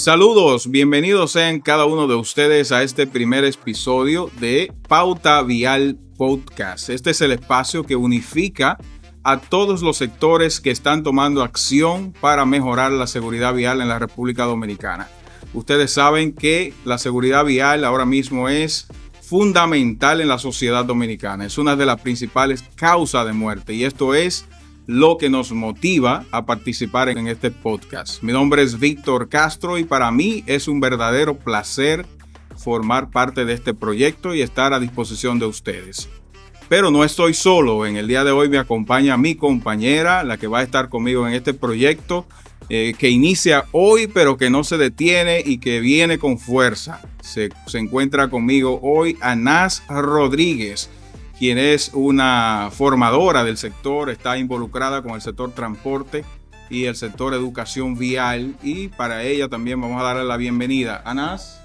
Saludos, bienvenidos sean cada uno de ustedes a este primer episodio de Pauta Vial Podcast. Este es el espacio que unifica a todos los sectores que están tomando acción para mejorar la seguridad vial en la República Dominicana. Ustedes saben que la seguridad vial ahora mismo es fundamental en la sociedad dominicana. Es una de las principales causas de muerte y esto es lo que nos motiva a participar en este podcast. Mi nombre es Víctor Castro y para mí es un verdadero placer formar parte de este proyecto y estar a disposición de ustedes. Pero no estoy solo. En el día de hoy me acompaña mi compañera, la que va a estar conmigo en este proyecto que inicia hoy, pero que no se detiene y que viene con fuerza. Se encuentra conmigo hoy Anás Rodríguez, quien es una formadora del sector, está involucrada con el sector transporte y el sector educación vial, y para ella también vamos a darle la bienvenida. Anás.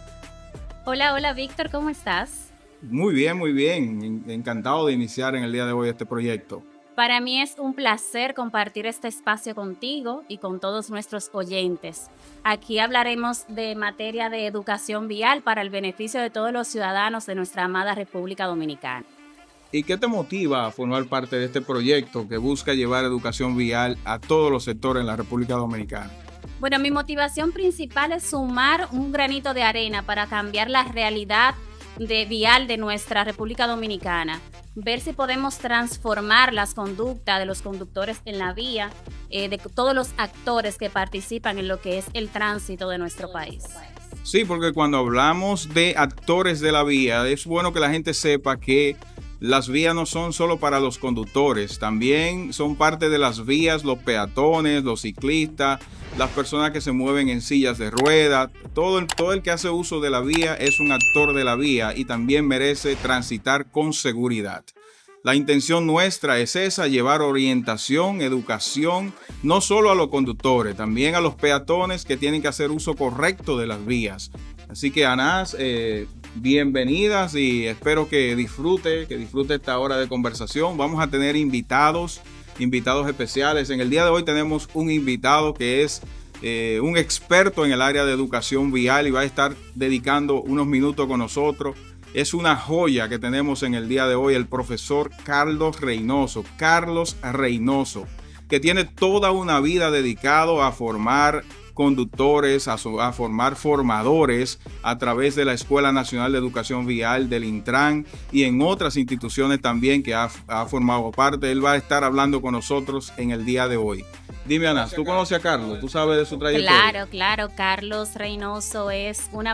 Hola Víctor, ¿cómo estás? Muy bien, encantado de iniciar en el día de hoy este proyecto. Para mí es un placer compartir este espacio contigo y con todos nuestros oyentes. Aquí hablaremos de materia de educación vial para el beneficio de todos los ciudadanos de nuestra amada República Dominicana. ¿Y qué te motiva a formar parte de este proyecto que busca llevar educación vial a todos los sectores en la República Dominicana? Bueno, mi motivación principal es sumar un granito de arena para cambiar la realidad vial de nuestra República Dominicana. Ver si podemos transformar las conductas de los conductores en la vía, de todos los actores que participan en lo que es el tránsito de nuestro país. Sí, porque cuando hablamos de actores de la vía, es bueno que la gente sepa que las vías no son solo para los conductores, también son parte de las vías los peatones, los ciclistas, las personas que se mueven en sillas de ruedas. Todo el que hace uso de la vía es un actor de la vía y también merece transitar con seguridad. La intención nuestra es esa, llevar orientación, educación, no solo a los conductores, también a los peatones que tienen que hacer uso correcto de las vías. Así que Anás, bienvenidas y espero que disfrute esta hora de conversación. Vamos a tener invitados especiales. En el día de hoy tenemos un invitado que es un experto en el área de educación vial y va a estar dedicando unos minutos con nosotros. Es una joya que tenemos en el día de hoy, el profesor Carlos Reynoso, que tiene toda una vida dedicado a formar conductores, a formar formadores a través de la Escuela Nacional de Educación Vial del Intran y en otras instituciones también que ha formado parte. Él va a estar hablando con nosotros en el día de hoy. Dime, Ana, ¿tú conoces a Carlos? ¿Tú sabes de su trayectoria? Claro. Carlos Reynoso es un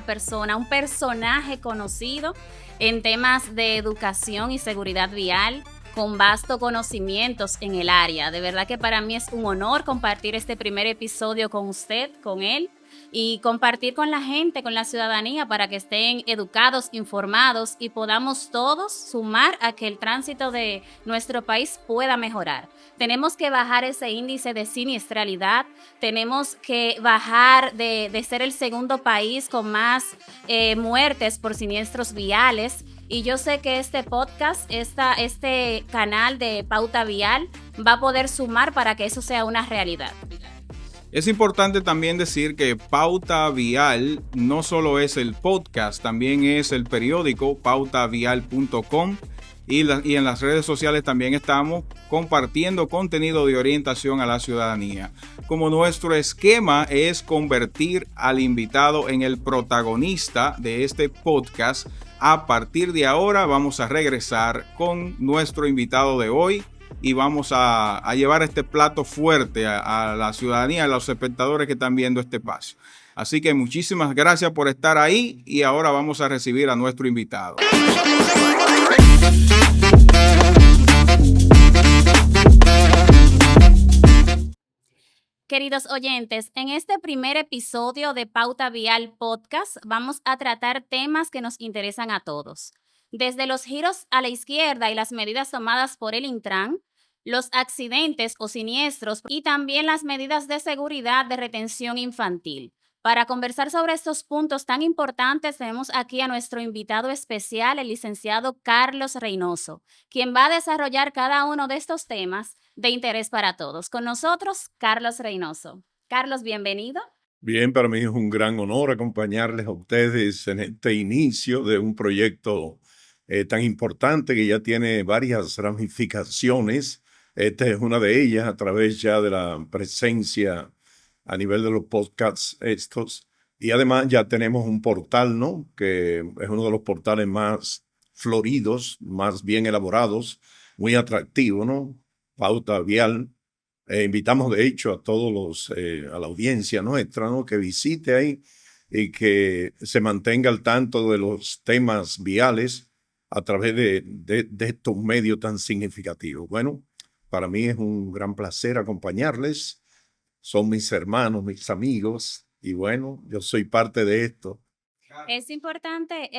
personaje conocido en temas de educación y seguridad vial, con vasto conocimientos en el área. De verdad que para mí es un honor compartir este primer episodio con usted, con él, y compartir con la gente, con la ciudadanía, para que estén educados, informados y podamos todos sumar a que el tránsito de nuestro país pueda mejorar. Tenemos que bajar ese índice de siniestralidad, tenemos que bajar de ser el segundo país con más muertes por siniestros viales. Y yo sé que este podcast, este canal de Pauta Vial va a poder sumar para que eso sea una realidad. Es importante también decir que Pauta Vial no solo es el podcast, también es el periódico pautavial.com y en las redes sociales también estamos compartiendo contenido de orientación a la ciudadanía. Como nuestro esquema es convertir al invitado en el protagonista de este podcast, a partir de ahora vamos a regresar con nuestro invitado de hoy y vamos a llevar este plato fuerte a la ciudadanía, a los espectadores que están viendo este espacio. Así que muchísimas gracias por estar ahí y ahora vamos a recibir a nuestro invitado. Queridos oyentes, en este primer episodio de Pauta Vial Podcast vamos a tratar temas que nos interesan a todos. Desde los giros a la izquierda y las medidas tomadas por el Intran, los accidentes o siniestros y también las medidas de seguridad de retención infantil. Para conversar sobre estos puntos tan importantes, tenemos aquí a nuestro invitado especial, el licenciado Carlos Reynoso, quien va a desarrollar cada uno de estos temas de interés para todos. Con nosotros, Carlos Reynoso. Carlos, bienvenido. Bien, para mí es un gran honor acompañarles a ustedes en este inicio de un proyecto tan importante que ya tiene varias ramificaciones. Esta es una de ellas a través ya de la presencia a nivel de los podcasts estos. Y además ya tenemos un portal, ¿no? Que es uno de los portales más floridos, más bien elaborados, muy atractivo, ¿no? Pauta Vial. Invitamos de hecho a todos a la audiencia nuestra, ¿no? Que visite ahí y que se mantenga al tanto de los temas viales a través de estos medios tan significativos. Bueno, para mí es un gran placer acompañarles. Son mis hermanos, mis amigos, y bueno, yo soy parte de esto. Es importante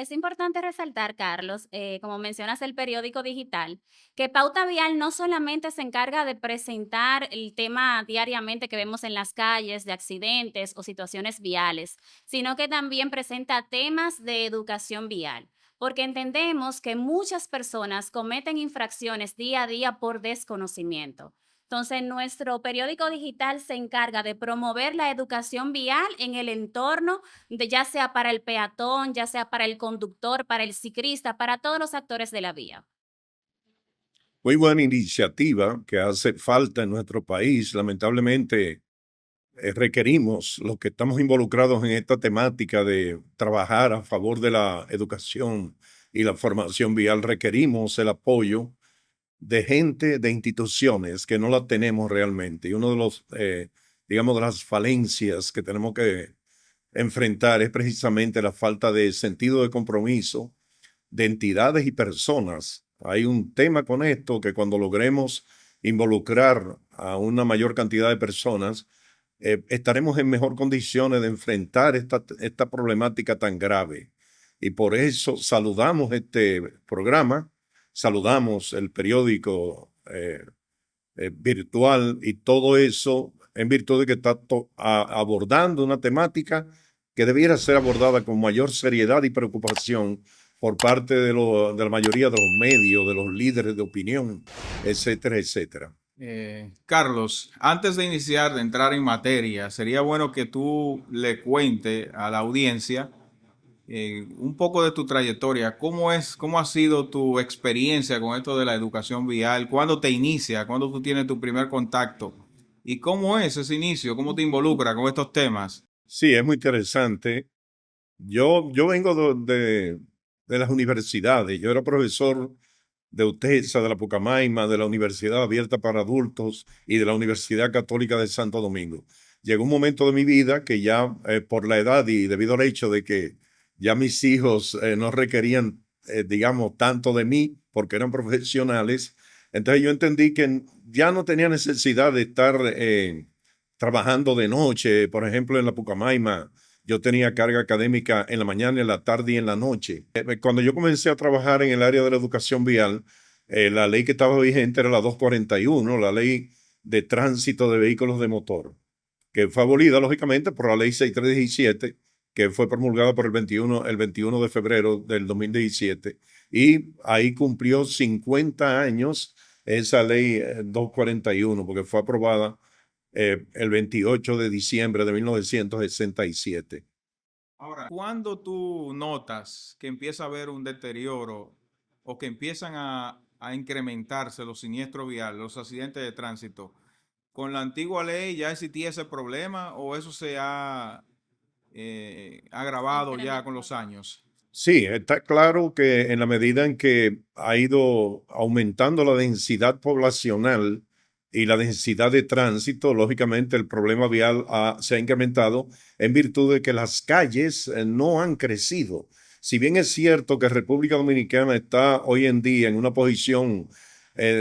resaltar, Carlos, como mencionas el periódico digital, que Pauta Vial no solamente se encarga de presentar el tema diariamente que vemos en las calles de accidentes o situaciones viales, sino que también presenta temas de educación vial, porque entendemos que muchas personas cometen infracciones día a día por desconocimiento. Entonces, nuestro periódico digital se encarga de promover la educación vial en el entorno ya sea para el peatón, ya sea para el conductor, para el ciclista, para todos los actores de la vía. Muy buena iniciativa que hace falta en nuestro país. Lamentablemente, requerimos, los que estamos involucrados en esta temática de trabajar a favor de la educación y la formación vial, requerimos el apoyo de gente, de instituciones que no la tenemos realmente. Y uno de los, digamos, de las falencias que tenemos que enfrentar es precisamente la falta de sentido de compromiso de entidades y personas. Hay un tema con esto que cuando logremos involucrar a una mayor cantidad de personas, estaremos en mejor condiciones de enfrentar esta problemática tan grave. Y por eso saludamos este programa, saludamos el periódico virtual y todo eso en virtud de que está abordando una temática que debiera ser abordada con mayor seriedad y preocupación por parte de la mayoría de los medios, de los líderes de opinión, etcétera, etcétera. Carlos, antes de iniciar, de entrar en materia, sería bueno que tú le cuente a la audiencia un poco de tu trayectoria. ¿Cómo ha sido tu experiencia con esto de la educación vial? ¿Cuándo te inicia? ¿Cuándo tú tienes tu primer contacto? ¿Y cómo es ese inicio? ¿Cómo te involucra con estos temas? Sí, es muy interesante. Yo vengo de las universidades. Yo era profesor de UTESA, de la Pucamaima, de la Universidad Abierta para Adultos y de la Universidad Católica de Santo Domingo. Llegó un momento de mi vida que ya por la edad y debido al hecho de que ya mis hijos no requerían, digamos, tanto de mí porque eran profesionales, entonces yo entendí que ya no tenía necesidad de estar trabajando de noche. Por ejemplo, en la Pucamaima yo tenía carga académica en la mañana, en la tarde y en la noche. Cuando yo comencé a trabajar en el área de la educación vial, la ley que estaba vigente era la 241, la ley de tránsito de vehículos de motor, que fue abolida, lógicamente, por la ley 6317, que fue promulgada por el 21 de febrero del 2017. Y ahí cumplió 50 años esa ley 241, porque fue aprobada el 28 de diciembre de 1967. Ahora, ¿cuándo tú notas que empieza a haber un deterioro o que empiezan a incrementarse los siniestros viales, los accidentes de tránsito? ¿Con la antigua ley ya existía ese problema o eso se ha agravado ya con los años? Sí, está claro que en la medida en que ha ido aumentando la densidad poblacional y la densidad de tránsito, lógicamente el problema vial se ha incrementado en virtud de que las calles no han crecido. Si bien es cierto que República Dominicana está hoy en día en una posición,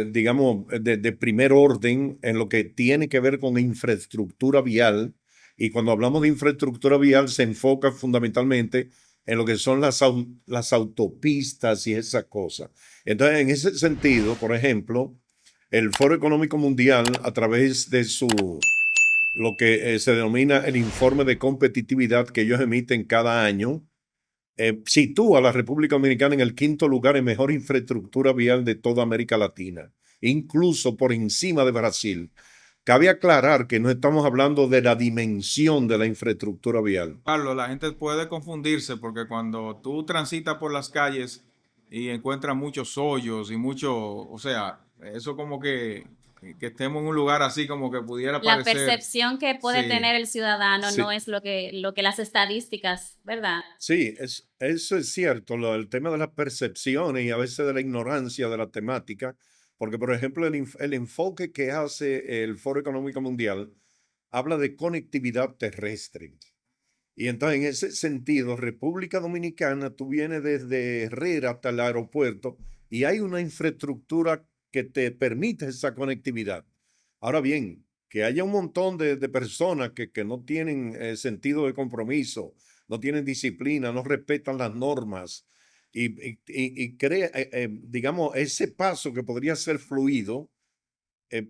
digamos, de primer orden en lo que tiene que ver con infraestructura vial, y cuando hablamos de infraestructura vial se enfoca fundamentalmente en lo que son las autopistas y esas cosas. Entonces, en ese sentido, por ejemplo, el Foro Económico Mundial, a través de lo que se denomina el informe de competitividad que ellos emiten cada año, sitúa a la República Dominicana en el quinto lugar en mejor infraestructura vial de toda América Latina, incluso por encima de Brasil. Cabe aclarar que no estamos hablando de la dimensión de la infraestructura vial. Carlos, la gente puede confundirse porque cuando tú transitas por las calles y encuentras muchos hoyos y mucho, o sea, eso como que estemos en un lugar así como que pudiera La parecer, percepción que puede sí, tener el ciudadano Sí, no es lo que las estadísticas, ¿verdad? sí, eso es cierto, el tema de las percepciones y a veces de la ignorancia de la temática, porque por ejemplo el enfoque que hace el Foro Económico Mundial habla de conectividad terrestre. Y entonces, en ese sentido, República Dominicana, tú vienes desde Herrera hasta el aeropuerto y hay una infraestructura que te permite esa conectividad. Ahora bien, que haya un montón de personas que no tienen sentido de compromiso, no tienen disciplina, no respetan las normas y crea, digamos, ese paso que podría ser fluido,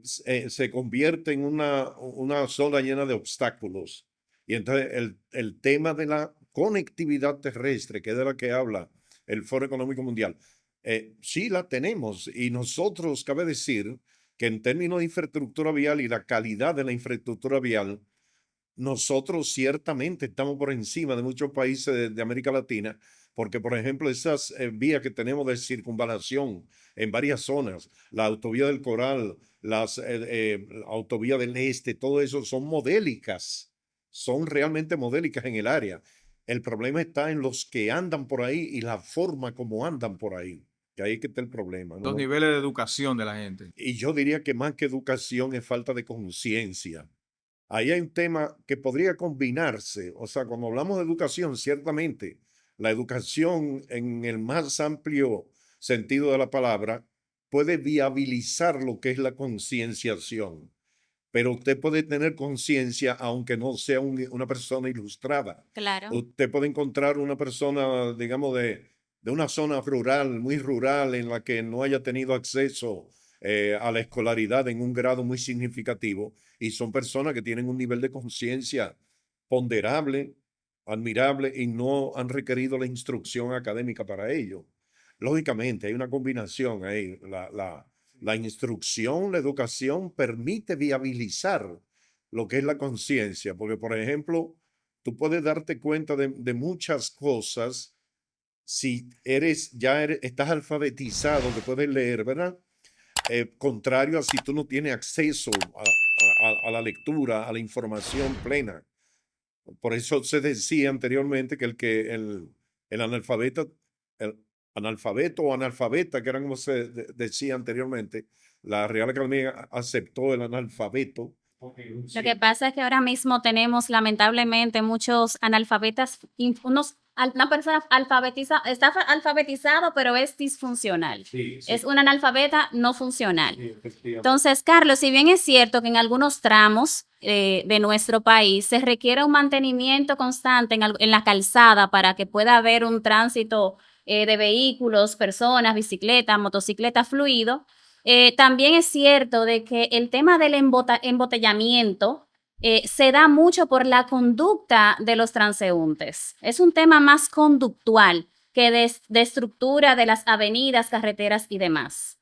se convierte en una zona llena de obstáculos. Y entonces el tema de la conectividad terrestre, que es de la que habla el Foro Económico Mundial, sí la tenemos. Y nosotros, cabe decir que en términos de infraestructura vial y la calidad de la infraestructura vial, nosotros ciertamente estamos por encima de muchos países de América Latina, porque, por ejemplo, esas vías que tenemos de circunvalación en varias zonas, la autovía del Coral, las autovías del Este, todo eso son modélicas, son realmente modélicas en el área. El problema está en los que andan por ahí y la forma como andan por ahí, que ahí es que está el problema, los ¿no? niveles de educación de la gente. Y yo diría que más que educación es falta de conciencia. Ahí hay un tema que podría combinarse. O sea, cuando hablamos de educación, ciertamente, la educación en el más amplio sentido de la palabra puede viabilizar lo que es la concienciación. Pero usted puede tener conciencia aunque no sea una persona ilustrada. Claro. Usted puede encontrar una persona, digamos, de una zona rural, muy rural, en la que no haya tenido acceso a la escolaridad en un grado muy significativo, y son personas que tienen un nivel de conciencia ponderable, admirable, y no han requerido la instrucción académica para ello. Lógicamente, hay una combinación ahí. La instrucción, la educación permite viabilizar lo que es la conciencia, porque, por ejemplo, tú puedes darte cuenta de muchas cosas si estás alfabetizado, que puedes leer, ¿verdad? Contrario a si tú no tienes acceso a la lectura, a la información plena. Por eso se decía anteriormente que el analfabeta, el analfabeto o analfabeta, que era como se decía anteriormente, la Real Academia aceptó el analfabeto. Lo que pasa es que ahora mismo tenemos lamentablemente muchos analfabetas, una persona está alfabetizado, pero es disfuncional. Sí, Es sí, un analfabeta no funcional. sí, efectivamente. Entonces, Carlos, si bien es cierto que en algunos tramos de nuestro país se requiere un mantenimiento constante en la calzada para que pueda haber un tránsito de vehículos, personas, bicicletas, motocicletas fluido, también es cierto de que el tema del embotellamiento se da mucho por la conducta de los transeúntes. Es un tema más conductual que de estructura de las avenidas, carreteras y demás.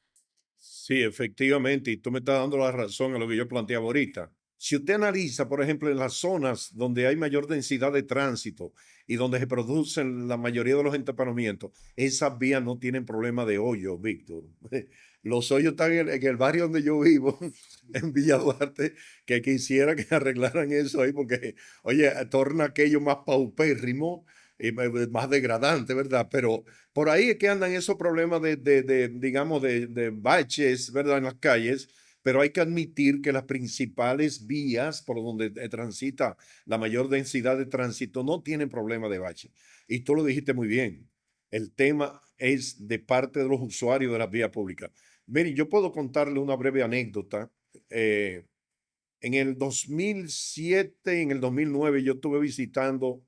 Sí, efectivamente, y tú me estás dando la razón a lo que yo planteaba ahorita. Si usted analiza, por ejemplo, en las zonas donde hay mayor densidad de tránsito y donde se producen la mayoría de los entaponamientos, esas vías no tienen problema de hoyo, Víctor. Los hoyos están en el barrio donde yo vivo, en Villa Duarte, que quisiera que arreglaran eso ahí, porque, oye, torna aquello más paupérrimo y más degradante, ¿verdad? Pero por ahí es que andan esos problemas digamos, de baches, ¿verdad? En las calles, pero hay que admitir que las principales vías por donde transita la mayor densidad de tránsito no tienen problema de bache. Y tú lo dijiste muy bien. El tema es de parte de los usuarios de las vías públicas. Miren, yo puedo contarle una breve anécdota. En el 2007, en el 2009, yo estuve visitando,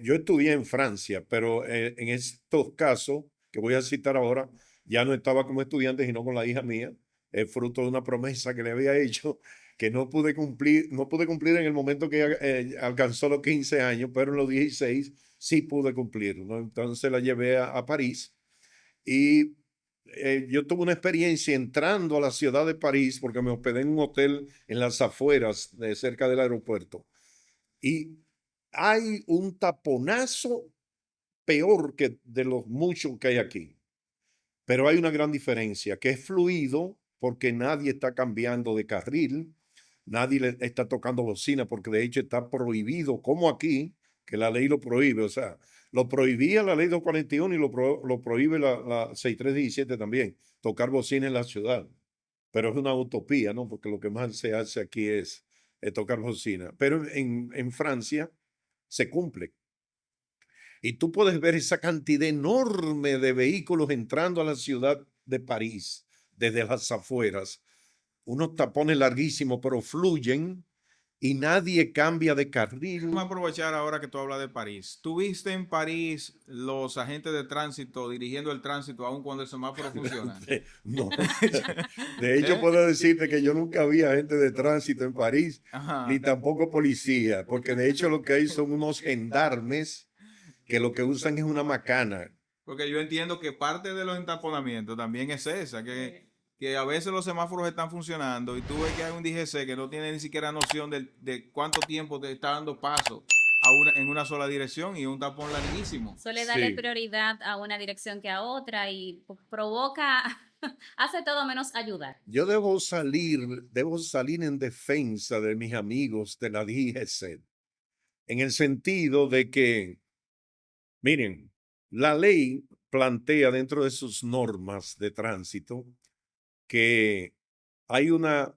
yo estudié en Francia, pero en estos casos que voy a citar ahora, ya no estaba como estudiante, sino con la hija mía, fruto de una promesa que le había hecho, que no pude cumplir en el momento que alcanzó los 15 años, pero en los 16 sí pude cumplir, ¿no? Entonces la llevé a París y yo tuve una experiencia entrando a la ciudad de París porque me hospedé en un hotel en las afueras, cerca del aeropuerto. Y hay un taponazo peor que de los muchos que hay aquí. Pero hay una gran diferencia, que es fluido porque nadie está cambiando de carril, nadie le está tocando bocina porque de hecho está prohibido, como aquí, que la ley lo prohíbe. O sea, lo prohibía la ley 241 y lo prohíbe la 6317 también, tocar bocina en la ciudad. Pero es una utopía, ¿no? Porque lo que más se hace aquí es tocar bocina. Pero en Francia se cumple. Y tú puedes ver esa cantidad enorme de vehículos entrando a la ciudad de París desde las afueras. Unos tapones larguísimos, pero fluyen y nadie cambia de carril. Vamos a aprovechar ahora que tú hablas de París. ¿Tuviste en París los agentes de tránsito dirigiendo el tránsito aun cuando el semáforo funciona? No. De hecho, puedo decirte que yo nunca vi agente de tránsito en París, ni tampoco policía, porque de hecho lo que hay son unos gendarmes que lo que usan es una macana. Porque yo entiendo que parte de los entaponamientos también es esa, que a veces los semáforos están funcionando y tú ves que hay un DGC que no tiene ni siquiera noción de cuánto tiempo te está dando paso en una sola dirección y un tapón larguísimo. Suele darle prioridad a una dirección que a otra y provoca, hace todo menos ayudar. Yo debo salir en defensa de mis amigos de la DGC, en el sentido de que, miren, la ley plantea dentro de sus normas de tránsito que hay una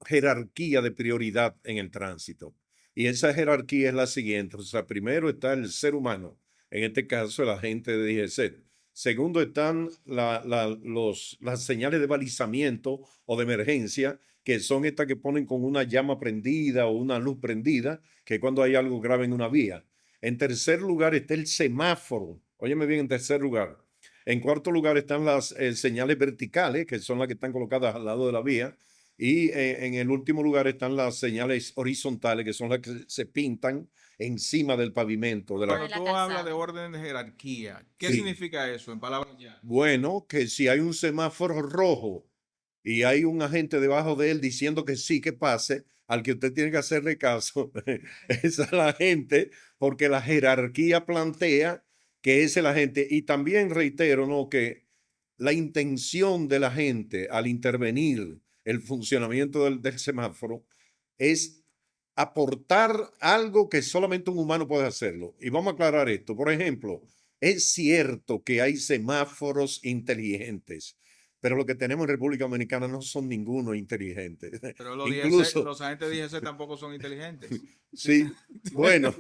jerarquía de prioridad en el tránsito. Y esa jerarquía es la siguiente. O sea, primero está el ser humano, en este caso el agente de DGC. Segundo están las señales de balizamiento o de emergencia, que son estas que ponen con una llama prendida o una luz prendida, que cuando hay algo grave en una vía. En tercer lugar está el semáforo. Óyeme bien, en tercer lugar. En cuarto lugar están las señales verticales, que son las que están colocadas al lado de la vía. Y en el último lugar están las señales horizontales, que son las que se pintan encima del pavimento. Cuando tú hablas de orden de jerarquía, ¿qué significa eso en palabras llanas? Bueno, que si hay un semáforo rojo y hay un agente debajo de él diciendo que sí, que pase, al que usted tiene que hacerle caso es a la gente, porque la jerarquía plantea que es el agente. Y también reitero, ¿no?, que la intención de la gente al intervenir el funcionamiento del semáforo es aportar algo que solamente un humano puede hacerlo. Y vamos a aclarar esto. Por ejemplo, es cierto que hay semáforos inteligentes, pero lo que tenemos en República Dominicana no son ninguno inteligentes. Pero los agentes de DGC tampoco son inteligentes. Sí, bueno,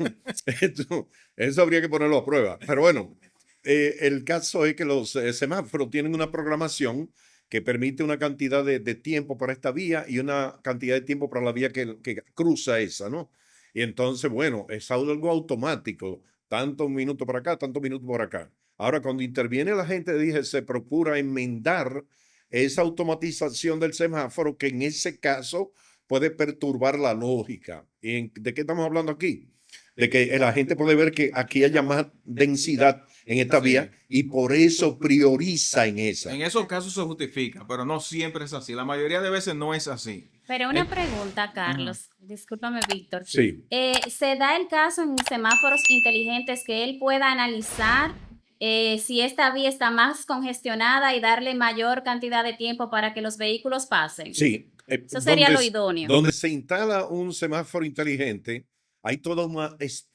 eso habría que ponerlo a prueba. Pero bueno, el caso es que los semáforos tienen una programación que permite una cantidad de tiempo para esta vía y una cantidad de tiempo para la vía que cruza esa, ¿no? Y entonces, bueno, es algo automático, tantos minutos por acá, tantos minutos por acá. Ahora, cuando interviene la gente, dije, se procura enmendar esa automatización del semáforo que en ese caso puede perturbar la lógica. ¿De qué estamos hablando aquí? De que la gente puede ver que aquí haya más densidad en esta vía y por eso prioriza en esa. En esos casos se justifica, pero no siempre es así. La mayoría de veces no es así. Pero una pregunta, Carlos. Discúlpame, Víctor. Sí. ¿Se da el caso en semáforos inteligentes que él pueda analizar si esta vía está más congestionada y darle mayor cantidad de tiempo para que los vehículos pasen? Sí. Eso sería lo idóneo. Donde se instala un semáforo inteligente, hay toda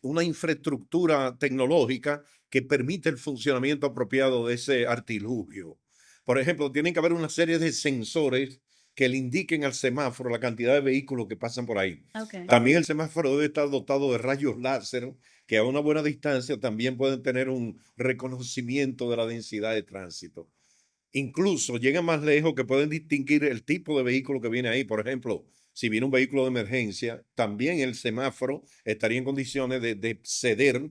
una infraestructura tecnológica que permite el funcionamiento apropiado de ese artilugio. Por ejemplo, tienen que haber una serie de sensores que le indiquen al semáforo la cantidad de vehículos que pasan por ahí. Okay. También el semáforo debe estar dotado de rayos láser que a una buena distancia también pueden tener un reconocimiento de la densidad de tránsito. Incluso llegan más lejos que pueden distinguir el tipo de vehículo que viene ahí. Por ejemplo, si viene un vehículo de emergencia, también el semáforo estaría en condiciones de ceder.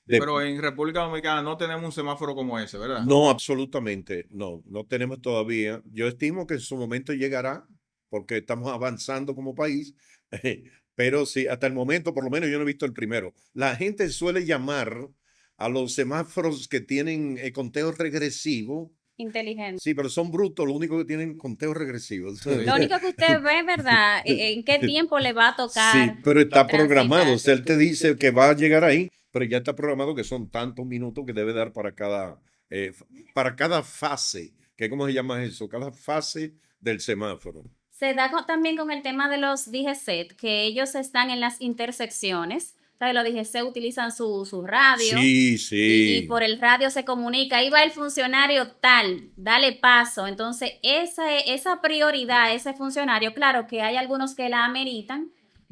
Pero en República Dominicana no tenemos un semáforo como ese, ¿verdad? No, absolutamente, no tenemos todavía. Yo estimo que en su momento llegará, porque estamos avanzando como país, pero sí, hasta el momento, por lo menos yo no he visto el primero. La gente suele llamar a los semáforos que tienen conteo regresivo inteligente. Sí, pero son brutos, lo único que tienen conteos regresivos. Lo único que usted ve, ¿verdad? ¿En qué tiempo le va a Sí, tocar pero está programado. transitar? O sea, él te dice que va a llegar ahí, pero ya está programado que son tantos minutos que debe dar para cada fase. ¿Cómo se llama eso? Cada fase del semáforo. Se da también con el tema de los DGC, que ellos están en las intersecciones. ¿Sabes? Los DGC utilizan su radio Sí, y sí. por el radio se comunica, ahí va el funcionario tal, dale paso. Entonces, esa prioridad, ese funcionario, claro que hay algunos que la ameritan,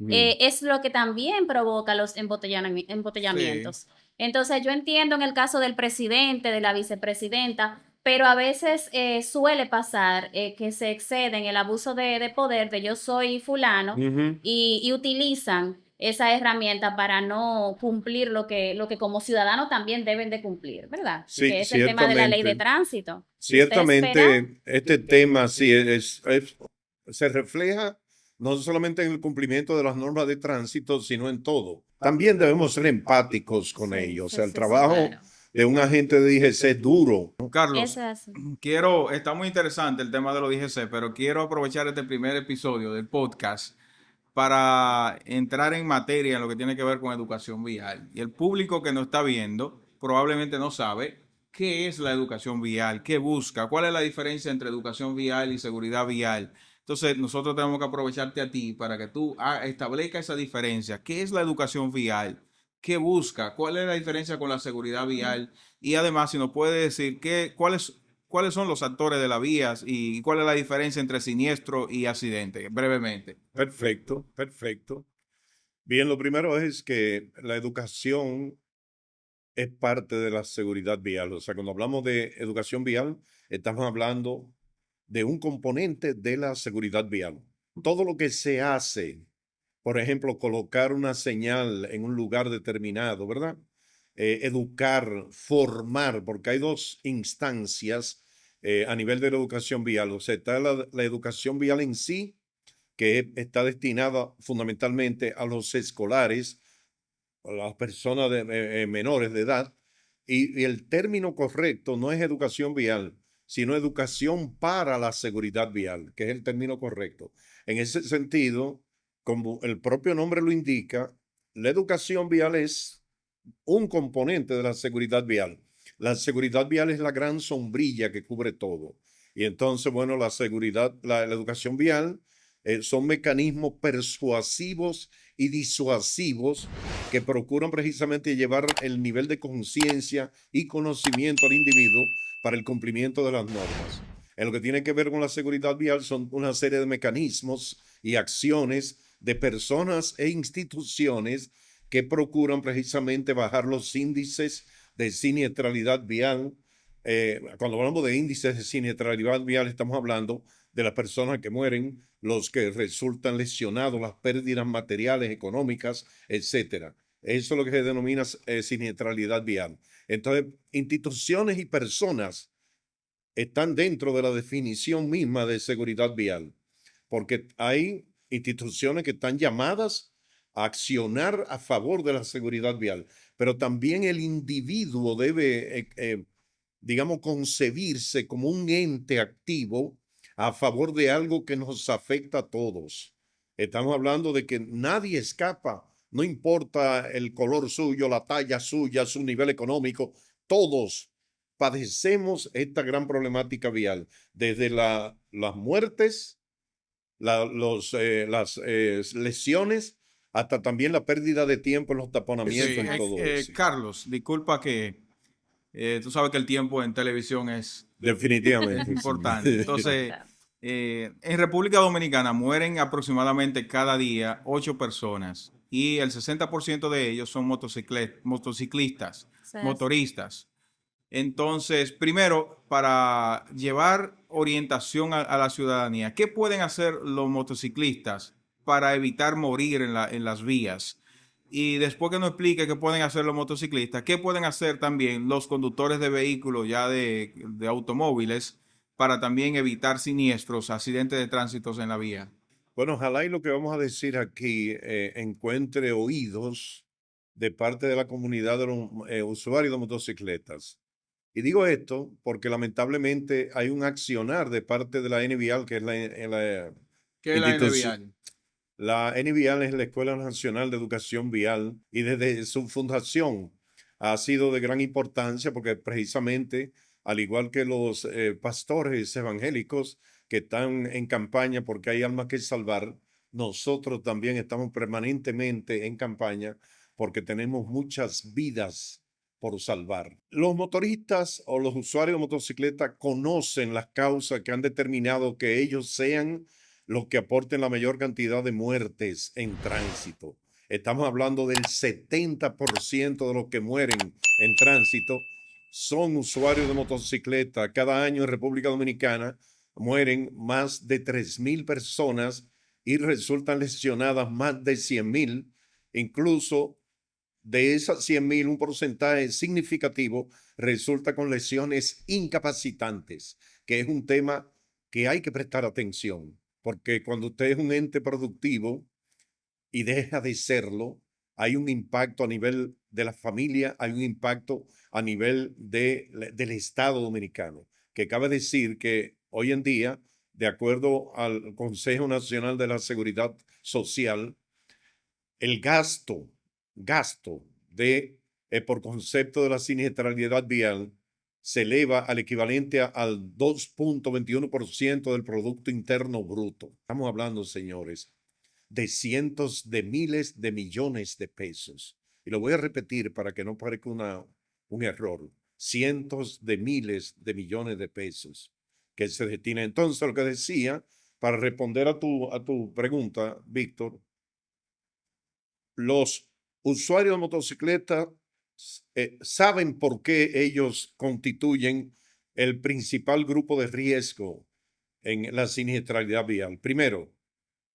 es lo que también provoca los Sí. embotellamientos. Entonces, yo entiendo en el caso del presidente, de la vicepresidenta, pero a veces suele pasar que se exceden el abuso de poder de yo soy fulano Ujú. y utilizan esa herramienta para no cumplir lo que como ciudadano también deben de cumplir, ¿verdad? Sí, Que es el tema de la ley de ciertamente. tránsito. Si usted espera, Ciertamente, este tema sí se refleja no solamente en el cumplimiento de las normas de tránsito, sino en todo. También debemos ser empáticos con ellos. O sea, el sí, trabajo claro. de un agente de DGC es duro. Carlos, Eso es así. está muy interesante el tema de los DGC, pero quiero aprovechar este primer episodio del podcast para entrar en materia en lo que tiene que ver con educación vial. Y el público que nos está viendo probablemente no sabe qué es la educación vial, qué busca, cuál es la diferencia entre educación vial y seguridad vial. Entonces, nosotros tenemos que aprovecharte a ti para que tú establezca esa diferencia. ¿Qué es la educación vial? ¿Qué busca? ¿Cuál es la diferencia con la seguridad vial? Y además, si nos puede decir cuáles son los actores de las vías y cuál es la diferencia entre siniestro y accidente, brevemente. Perfecto, perfecto. Bien, lo primero es que la educación es parte de la seguridad vial. O sea, cuando hablamos de educación vial, estamos hablando de un componente de la seguridad vial. Todo lo que se hace, por ejemplo, colocar una señal en un lugar determinado, ¿verdad? Educar, formar, porque hay dos instancias a nivel de la educación vial. O sea, está la educación vial en sí, que está destinada fundamentalmente a los escolares, a las personas menores de edad, y el término correcto no es educación vial, sino educación para la seguridad vial, que es el término correcto. En ese sentido, como el propio nombre lo indica, la educación vial es un componente de la seguridad vial. La seguridad vial es la gran sombrilla que cubre todo. Y entonces, bueno, la educación vial son mecanismos persuasivos y disuasivos que procuran precisamente llevar el nivel de conciencia y conocimiento al individuo para el cumplimiento de las normas. En lo que tiene que ver con la seguridad vial son una serie de mecanismos y acciones de personas e instituciones que procuran precisamente bajar los índices de siniestralidad vial. Cuando hablamos de índices de siniestralidad vial, estamos hablando de las personas que mueren, los que resultan lesionados, las pérdidas materiales, económicas, etcétera. Eso es lo que se denomina siniestralidad vial. Entonces, instituciones y personas están dentro de la definición misma de seguridad vial, porque hay instituciones que están llamadas a accionar a favor de la seguridad vial, pero también el individuo debe, digamos, concebirse como un ente activo a favor de algo que nos afecta a todos. Estamos hablando de que nadie escapa, no importa el color suyo, la talla suya, su nivel económico, todos padecemos esta gran problemática vial, desde las muertes, las lesiones, hasta también la pérdida de tiempo en los taponamientos y todo eso. Carlos, disculpa que tú sabes que el tiempo en televisión es Definitivamente. importante. Entonces, en República Dominicana mueren aproximadamente cada día 8 personas y el 60% de ellos son motociclistas, Eso es. motoristas. Entonces, primero, para llevar orientación a la ciudadanía, ¿qué pueden hacer los motociclistas para evitar morir en las vías? Y después que nos explique qué pueden hacer los motociclistas, ¿qué pueden hacer también los conductores de vehículos ya de automóviles para también evitar siniestros, accidentes de tránsito en la vía? Bueno, ojalá y lo que vamos a decir aquí encuentre oídos de parte de la comunidad de los usuarios de motocicletas. Y digo esto porque lamentablemente hay un accionar de parte de la NVIAL, que es la ¿Qué es la institución. NVIAL? La NVIAL es la Escuela Nacional de Educación Vial y desde su fundación ha sido de gran importancia porque precisamente, al igual que los pastores evangélicos que están en campaña porque hay almas que salvar, nosotros también estamos permanentemente en campaña porque tenemos muchas vidas por salvar. Los motoristas o los usuarios de motocicleta conocen las causas que han determinado que ellos sean los que aporten la mayor cantidad de muertes en tránsito. Estamos hablando del 70% de los que mueren en tránsito son usuarios de motocicleta. Cada año en República Dominicana mueren más de 3.000 personas y resultan lesionadas más de 100.000. Incluso de esas 100.000, un porcentaje significativo resulta con lesiones incapacitantes, que es un tema que hay que prestar atención. Porque cuando usted es un ente productivo y deja de serlo, hay un impacto a nivel de la familia, hay un impacto a nivel del Estado dominicano. Que cabe decir que hoy en día, de acuerdo al Consejo Nacional de la Seguridad Social, el gasto por concepto de la siniestralidad vial se eleva al equivalente al 2.21% del Producto Interno Bruto. Estamos hablando, señores, de cientos de miles de millones de pesos. Y lo voy a repetir para que no parezca un error. Cientos de miles de millones de pesos que se destinan. Entonces, lo que decía, para responder a tu pregunta, Víctor, los usuarios de motocicleta saben por qué ellos constituyen el principal grupo de riesgo en la siniestralidad vial. Primero,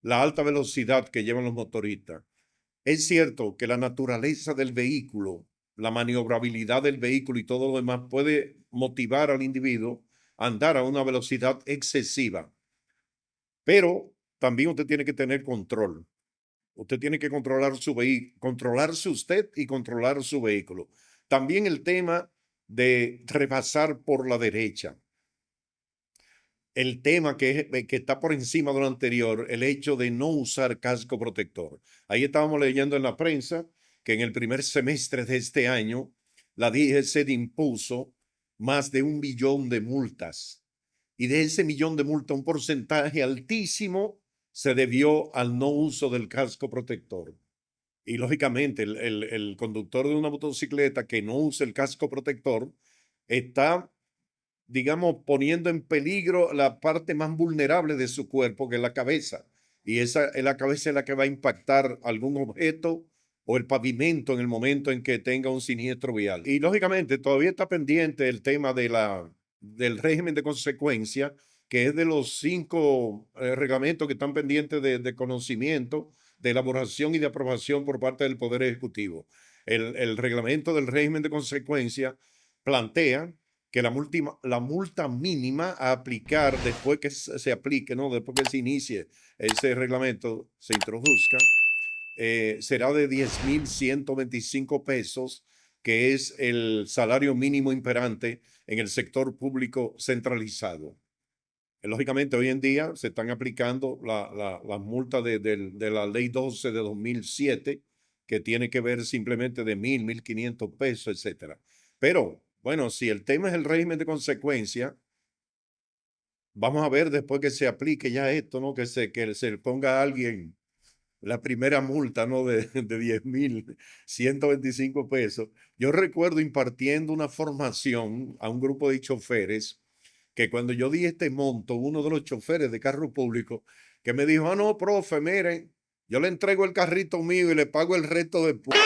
la alta velocidad que llevan los motoristas. Es cierto que la naturaleza del vehículo, la maniobrabilidad del vehículo y todo lo demás puede motivar al individuo a andar a una velocidad excesiva, pero también usted tiene que tener control. Usted tiene que controlar su vehículo, controlarse usted y controlar su vehículo. También el tema de rebasar por la derecha. El tema que está por encima de lo anterior, el hecho de no usar casco protector. Ahí estábamos leyendo en la prensa que en el primer semestre de este año la DGC impuso más de 1 billón de multas. Y de ese millón de multas, un porcentaje altísimo se debió al no uso del casco protector. Y lógicamente el conductor de una motocicleta que no usa el casco protector está, digamos, poniendo en peligro la parte más vulnerable de su cuerpo, que es la cabeza. Y esa es la cabeza la que va a impactar algún objeto o el pavimento en el momento en que tenga un siniestro vial. Y lógicamente todavía está pendiente el tema del régimen de consecuencia, que es de los 5 reglamentos que están pendientes de conocimiento, de elaboración y de aprobación por parte del Poder Ejecutivo. El reglamento del régimen de consecuencia plantea que la multa mínima a aplicar después que se aplique, ¿no? Después que se inicie ese reglamento, se introduzca, será de 10.125 pesos, que es el salario mínimo imperante en el sector público centralizado. Lógicamente, hoy en día se están aplicando las multas de la Ley 12 de 2007, que tiene que ver simplemente de 1.500 pesos, etc. Pero, bueno, si el tema es el régimen de consecuencia, vamos a ver después que se aplique ya esto, ¿no? Que se ponga a alguien la primera multa, ¿no? De 10.125 pesos. Yo recuerdo impartiendo una formación a un grupo de choferes que cuando yo di este monto, uno de los choferes de carro público, que me dijo, no, profe, miren, yo le entrego el carrito mío y le pago el resto después.